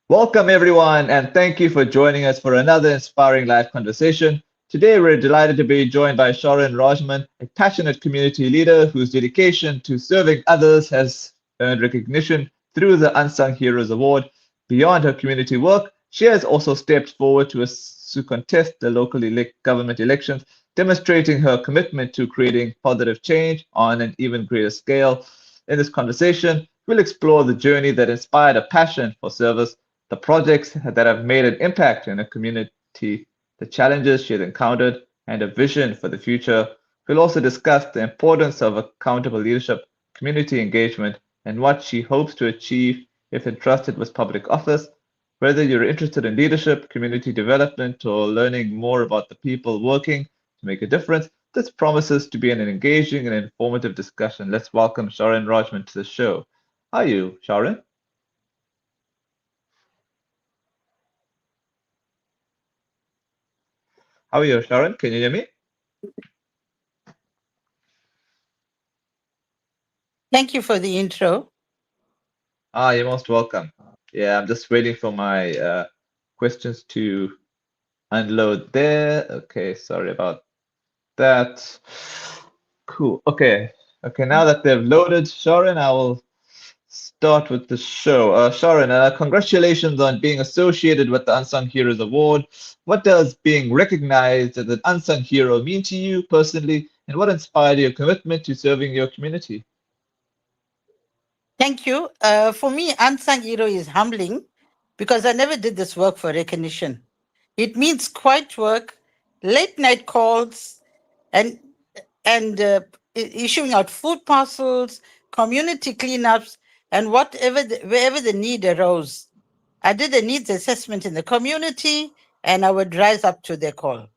Welcome, everyone, and thank you for joining us for another inspiring live conversation. Today, we're delighted to be joined by Sharin Rajman, a passionate community leader whose dedication to serving others has earned recognition through the Unsung Heroes Award. Beyond her community work, she has also stepped forward to contest the local government elections, demonstrating her commitment to creating positive change on an even greater scale. In this conversation, we'll explore the journey that inspired a passion for service, the projects that have made an impact in a community, the challenges she has encountered, and a vision for the future. We'll also discuss the importance of accountable leadership, community engagement, and what she hopes to achieve if entrusted with public office. Whether you're interested in leadership, community development, or learning more about the people working to make a difference, this promises to be an engaging and informative discussion. Let's welcome Sharin Rajman to the show. How are you, Sharin? How are you, Sharon? Can you hear me? Thank you for the intro. You're most welcome. Yeah, I'm just waiting for my questions to unload there. Okay, sorry about that. Cool. Okay. Now that they've loaded, Sharon, I will start with the show. Sharon, congratulations on being associated with the Unsung Heroes Award. What does being recognized as an unsung hero mean to you personally, and what inspired your commitment to serving your community? Thank you. For me, unsung hero is humbling because I never did this work for recognition. It means quiet work, late night calls, and issuing out food parcels, community cleanups, and wherever the need arose. I did a needs assessment in the community, and I would rise up to their call.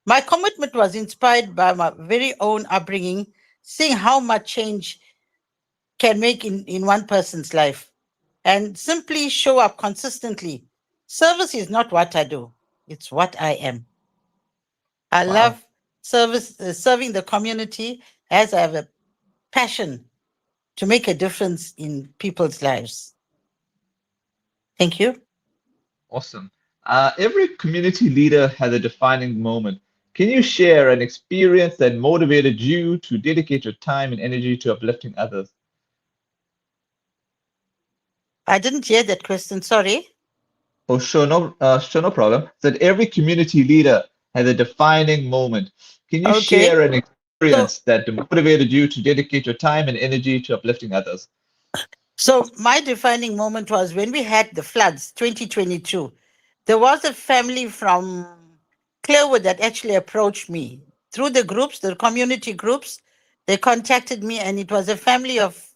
My commitment was inspired by my very own upbringing, seeing how much change can make in one person's life and simply show up consistently. Service is not what I do, it's what I am. I Wow. love serving the community as I have a passion to make a difference in people's lives. Thank you. Awesome. Every community leader has a defining moment. Can you share an experience that motivated you to dedicate your time and energy to uplifting others? I didn't hear that question. Sorry. Oh, sure, no problem. That every community leader has a defining moment. Can you Okay. share an So, experience that motivated you to dedicate your time and energy to uplifting others? so my defining moment was when we had the floods, 2022. There was a family from Clearwood that actually approached me through the groups, the community groups. They contacted me, and it was a family of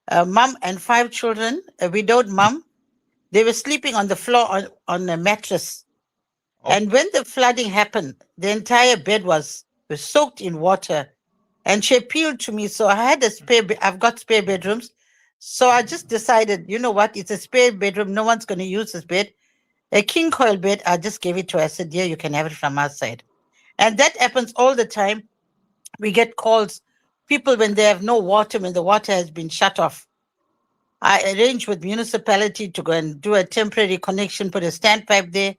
a mom and five children, a widowed mom. They were sleeping on the floor on a mattress. Oh, And when the flooding happened, the entire bed was soaked in water. And she appealed to me. So I had I've got spare bedrooms. So I just decided, you know what? It's a spare bedroom. No one's going to use this bed. A king coil bed, I just gave it to her. I said, yeah, you can have it from our side. And that happens all the time. We get calls, people when they have no water, when the water has been shut off. I arranged with municipality to go and do a temporary connection, put a standpipe there.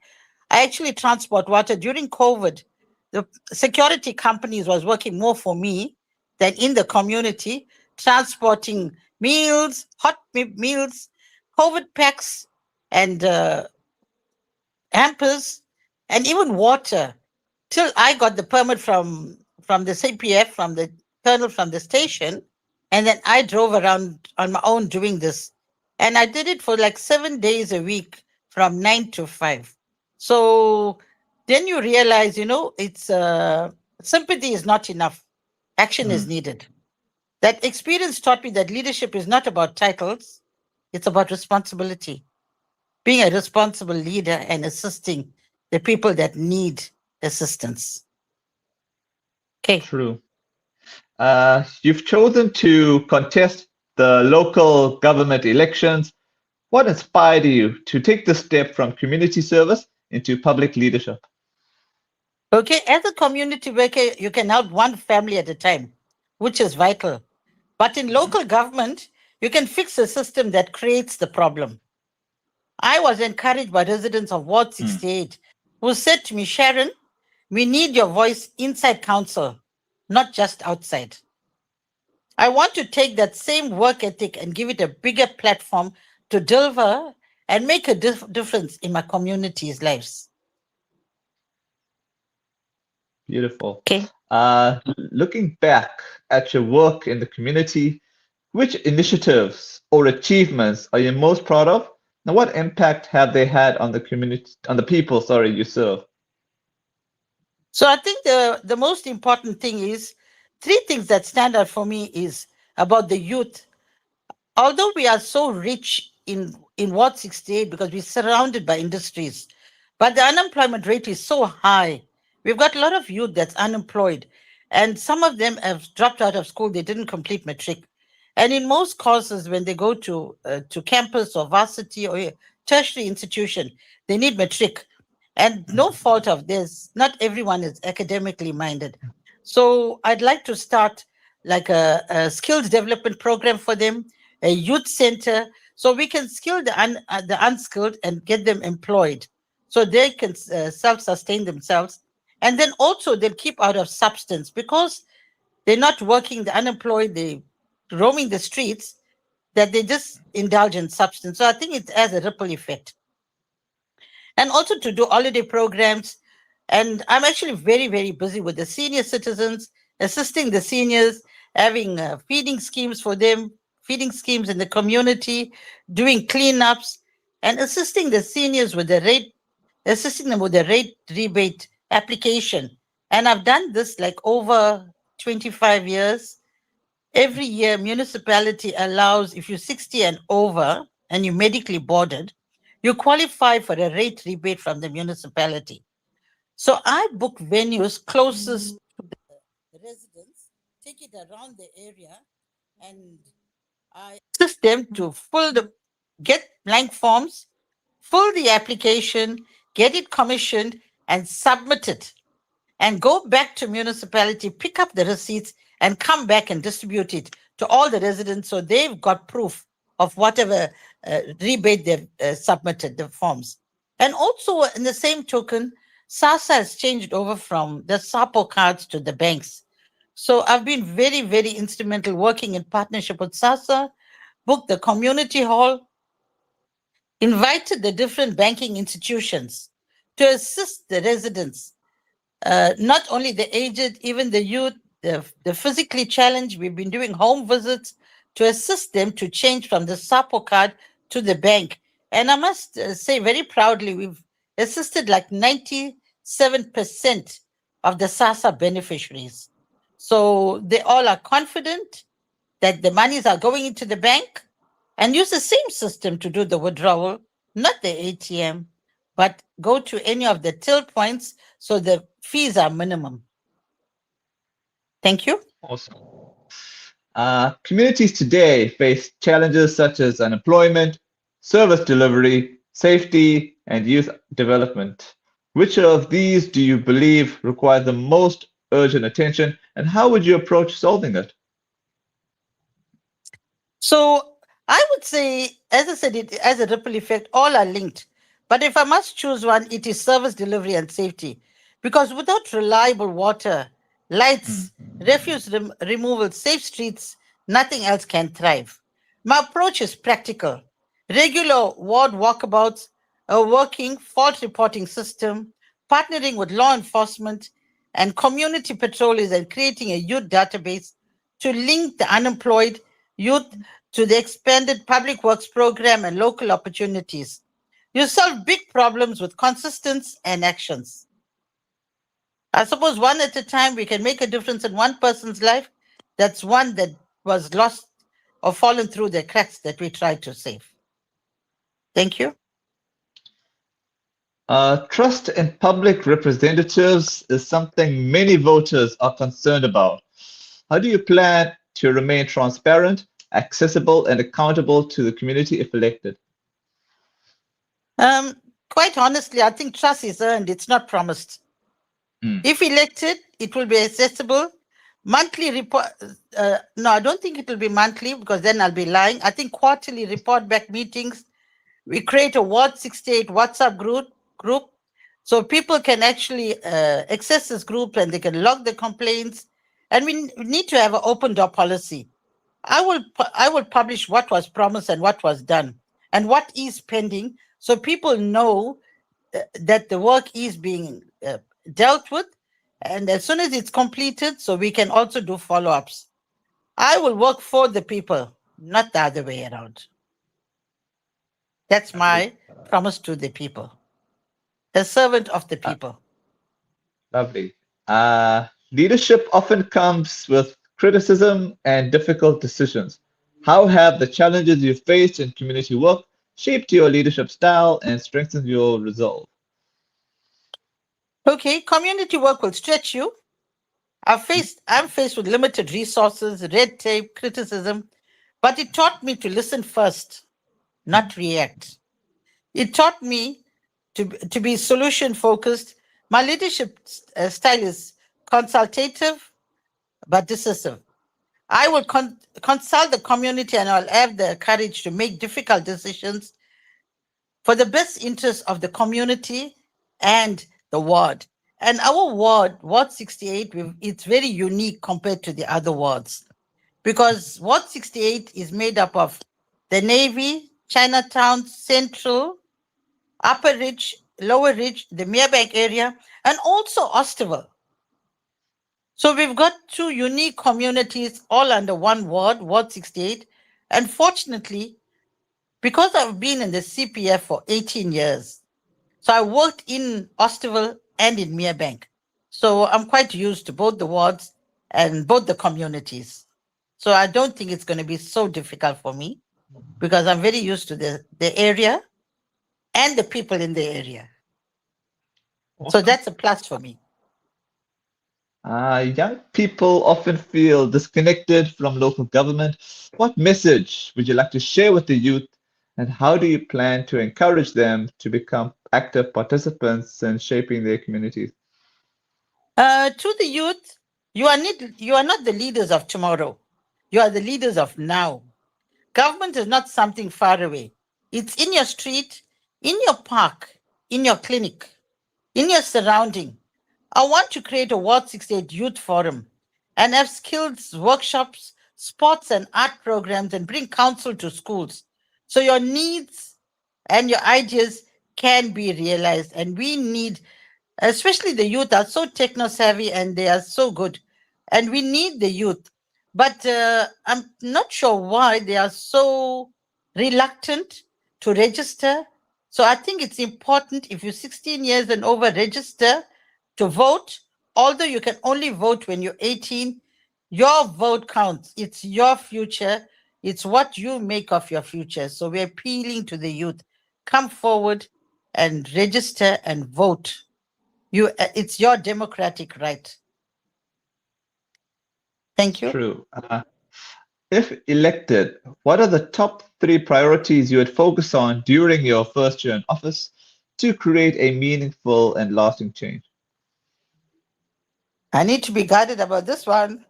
I actually transport water. During COVID, the security companies was working more for me than in the community, transporting meals, meals, COVID packs, and hampers, and even water till I got the permit from the CPF, from the colonel from the station, and then I drove around on my own doing this, and I did it for like 7 days a week from 9 to 5. So then you realize, it's sympathy is not enough. Action is mhm. needed. That experience taught me that leadership is not about titles; it's about responsibility, being a responsible leader and assisting the people that need assistance. Okay. True. You've chosen to contest the local government elections. What inspired you to take the step from community service into public leadership? Okay. As a community worker, you can help one family at a time, which is vital. But in Mhm. local government, you can fix a system that creates the problem. I was encouraged by residents of Ward Mm. 68 who said to me, Sharon, we need your voice inside council, not just outside. I want to take that same work ethic and give it a bigger platform to deliver and make a difference in my community's lives. Beautiful. Okay. Looking back at your work in the community, which initiatives or achievements are you most proud of? And what impact have they had on the community, on the people, sorry, you serve? So I think the most important thing is three things that stand out for me is about the youth. Although we are so rich in Ward 68 because we're surrounded by industries, but the unemployment rate is so high. We've got a lot of youth that's unemployed, and some of them have dropped out of school. They didn't complete matric, and in most courses, when they go to campus or varsity or a tertiary institution, they need matric, and no fault of this. Not everyone is academically minded, so I'd like to start like a skills development program for them, a youth center, so we can skill the unskilled and get them employed so they can self-sustain themselves. And then also they'll keep out of substance because they're not working, they're unemployed, they roaming the streets, that they just indulge in substance. So I think it has a ripple effect. And also to do holiday programs. And I'm actually very, very busy with the senior citizens, assisting the seniors, having feeding schemes for them, feeding schemes in the community, doing cleanups, and assisting the seniors with the rate, assisting them with the rate rebate application. And I've done this like over 25 years. Every year, municipality allows, if you're 60 and over and you're medically boarded, you qualify for a rate rebate from the municipality. So I book venues closest to the residents, take it around the area, and I assist them to get blank forms, fill the application, get it commissioned, and submit it and go back to municipality, pick up the receipts, and come back and distribute it to all the residents so they've got proof of whatever rebate they've submitted, the forms. And also, in the same token, SASA has changed over from the SAPO cards to the banks. So I've been very, very instrumental working in partnership with SASA, booked the community hall, invited the different banking institutions to assist the residents, not only the aged, even the youth, the physically challenged. We've been doing home visits to assist them to change from the SAPO card to the bank. And I must say very proudly, we've assisted like 97% of the SASA beneficiaries. So they all are confident that the monies are going into the bank and use the same system to do the withdrawal, not the ATM, but go to any of the till points so the fees are minimum. Thank you. Awesome. Communities today face challenges such as unemployment, service delivery, safety, and youth development. Which of these do you believe require the most urgent attention, and how would you approach solving it? So I would say, as I said, it has a ripple effect. All are linked. But if I must choose one, it is service delivery and safety. Because without reliable water, lights, refuse removal, safe streets, nothing else can thrive. My approach is practical. Regular ward walkabouts, a working fault reporting system, partnering with law enforcement and community patrollers, and creating a youth database to link the unemployed youth to the expanded public works program and local opportunities. You solve big problems with consistency and actions. I suppose one at a time we can make a difference in one person's life. That's one that was lost or fallen through the cracks that we try to save. Thank you. Trust in public representatives is something many voters are concerned about. How do you plan to remain transparent, accessible, and accountable to the community if elected? Quite honestly, I think trust is earned, it's not promised. If elected, it will be accessible. Monthly report, no, I don't think it will be monthly because then I'll be lying. I think quarterly report back meetings, We create a Ward 68 WhatsApp group so people can actually access this group and they can log the complaints. And we need to have an open door policy. I will publish what was promised and what was done and what is pending, so people know that the work is being dealt with, and as soon as it's completed, so we can also do follow-ups. I will work for the people, not the other way around. That's Lovely. my promise to the people, a servant of the Uh, people. Lovely. Leadership often comes with criticism and difficult decisions. How have the challenges you faced in community work shaped your leadership style and strengthened your resolve? Okay, community work will stretch you. I'm faced with limited resources, red tape, criticism, but it taught me to listen first, not react. It taught me to be solution focused. My leadership style is consultative but decisive. I will consult the community and I'll have the courage to make difficult decisions for the best interest of the community and the ward. And our ward, Ward 68, it's very unique compared to the other wards because Ward 68 is made up of the Navy, Chinatown, Central, Upper Ridge, Lower Ridge, the Merebank area, and also Osterville. So we've got two unique communities all under one ward, Ward 68. And fortunately, because I've been in the CPF for 18 years, so I worked in Osterville and in Merebank. So I'm quite used to both the wards and both the communities. So I don't think it's going to be so difficult for me because I'm very used to the area and the people in the area. So Awesome. that's a plus for me. Young people often feel disconnected from local government. What message would you like to share with the youth, and how do you plan to encourage them to become active participants in shaping their communities? To the youth, you are not the leaders of tomorrow. You are the leaders of now. Government is not something far away. It's in your street, in your park, in your clinic, in your surrounding. I want to create a Ward 68 youth forum and have skills workshops, sports and art programs and bring council to schools. So your needs and your ideas can be realized. And we need, especially the youth are so techno savvy and they are so good. And we need the youth. But I'm not sure why they are so reluctant to register. So I think it's important if you're 16 years and over, register to vote. Although you can only vote when you're 18, your vote counts. It's your future. It's what you make of your future. So we're appealing to the youth. Come forward and register and vote. It's your democratic right. Thank you. True. If elected, what are the top three priorities you would focus on during your first year in office to create a meaningful and lasting change? I need to be guided about this one.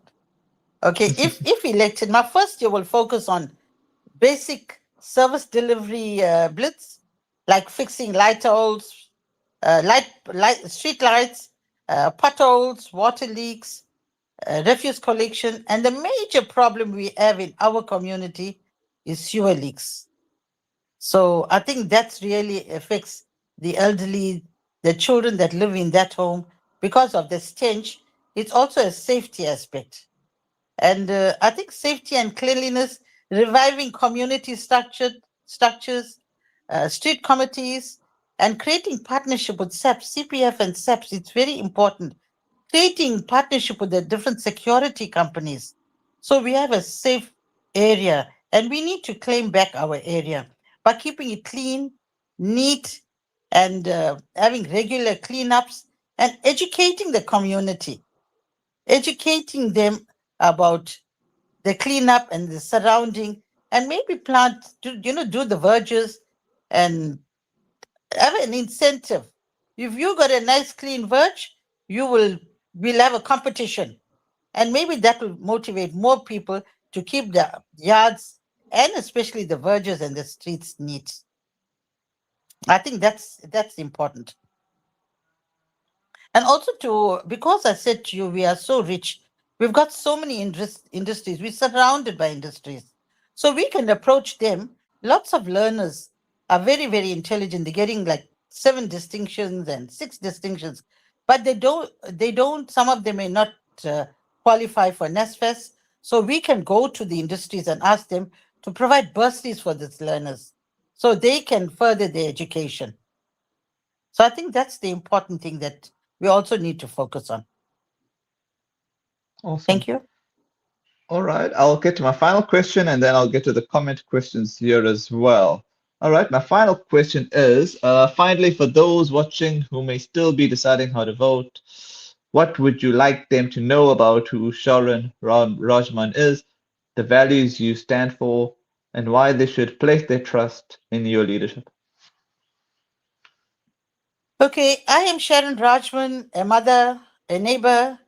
Okay, if elected, my first year will focus on basic service delivery blitz, like fixing light holes, street lights, potholes, water leaks, refuse collection, and the major problem we have in our community is sewer leaks. So I think that's really affects the elderly, the children that live in that home because of the stench. It's also a safety aspect. And I think safety and cleanliness, reviving community structures, street committees, and creating partnership with SAPS, CPF and SAPS, it's very important. Creating partnership with the different security companies. So we have a safe area and we need to claim back our area by keeping it clean, neat, and having regular cleanups and educating the community, educating them about the cleanup and the surrounding, and maybe do the verges and have an incentive. If you got a nice clean verge, you will have a competition, and maybe that will motivate more people to keep the yards and especially the verges and the streets neat. I think that's important. And also to, because I said to you, we are so rich. We've got so many industries. We're surrounded by industries. So we can approach them. Lots of learners are very, very intelligent. They're getting like 7 distinctions and 6 distinctions, but they don't, some of them may not uh, qualify for NSFES. So we can go to the industries and ask them to provide bursaries for these learners so they can further their education. So I think that's the important thing that we also need to focus on. Awesome. Thank you. All right, I'll get to my final question and then I'll get to the comment questions here as well. All right, my final question is finally, for those watching who may still be deciding how to vote, what would you like them to know about who Rajman is, the values you stand for, and why they should place their trust in your leadership? Okay, I am Sharon Rajman, a mother, a neighbor,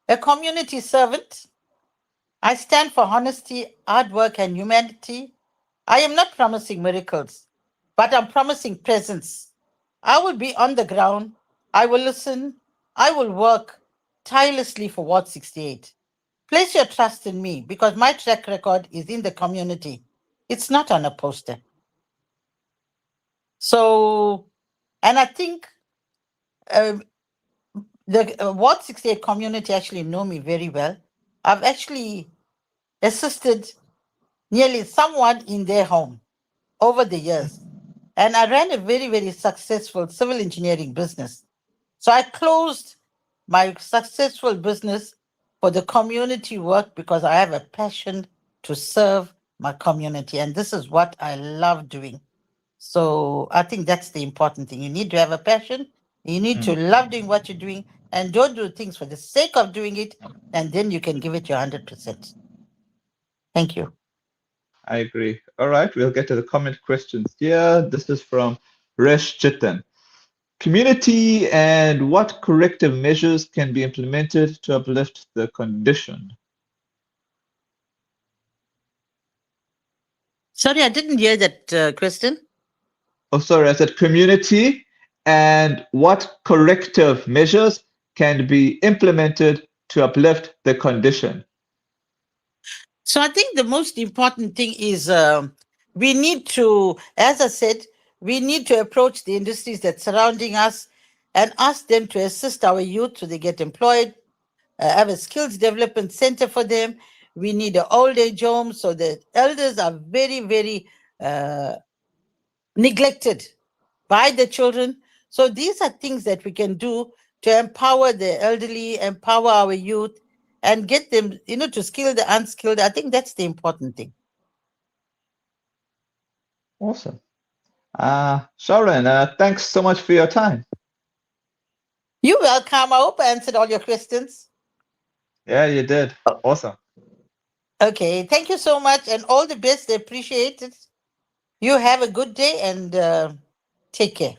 a community servant. I stand for honesty, hard work, and humanity. I am not promising miracles, but I'm promising presence. I will be on the ground. I will listen. I will work tirelessly for Ward 68. Place your trust in me because my track record is in the community. It's not on a poster. So, and I think um, the Ward 68 community actually know me very well. I've actually assisted nearly someone in their home over the years. And I ran a very, very successful civil engineering business. So I closed my successful business for the community work because I have a passion to serve my community. And this is what I love doing. So I think that's the important thing. You need to have a passion. You need to Mm, love doing what you're doing and don't do things for the sake of doing it. And then you can give it your 100%. Thank you. I agree. All right, we'll get to the comment questions here. This is from Resh Chitan. Community and what corrective measures can be implemented to uplift the condition? Sorry, I didn't hear that, Kristen. Oh, sorry, I said community and what corrective measures can be implemented to uplift the condition? So I think the most important thing is we need to, as I said, we need to approach the industries that surrounding us and ask them to assist our youth so they get employed, have a skills development center for them. We need an old age home so the elders are very, very uh, neglected by the children. So these are things that we can do to empower the elderly, empower our youth, and get them, to skill the unskilled. I think that's the important thing. Awesome. Sharon, thanks so much for your time. You're welcome. I hope I answered all your questions. Yeah, you did. Awesome. Okay, thank you so much, and all the best. I appreciate it. You have a good day and take care.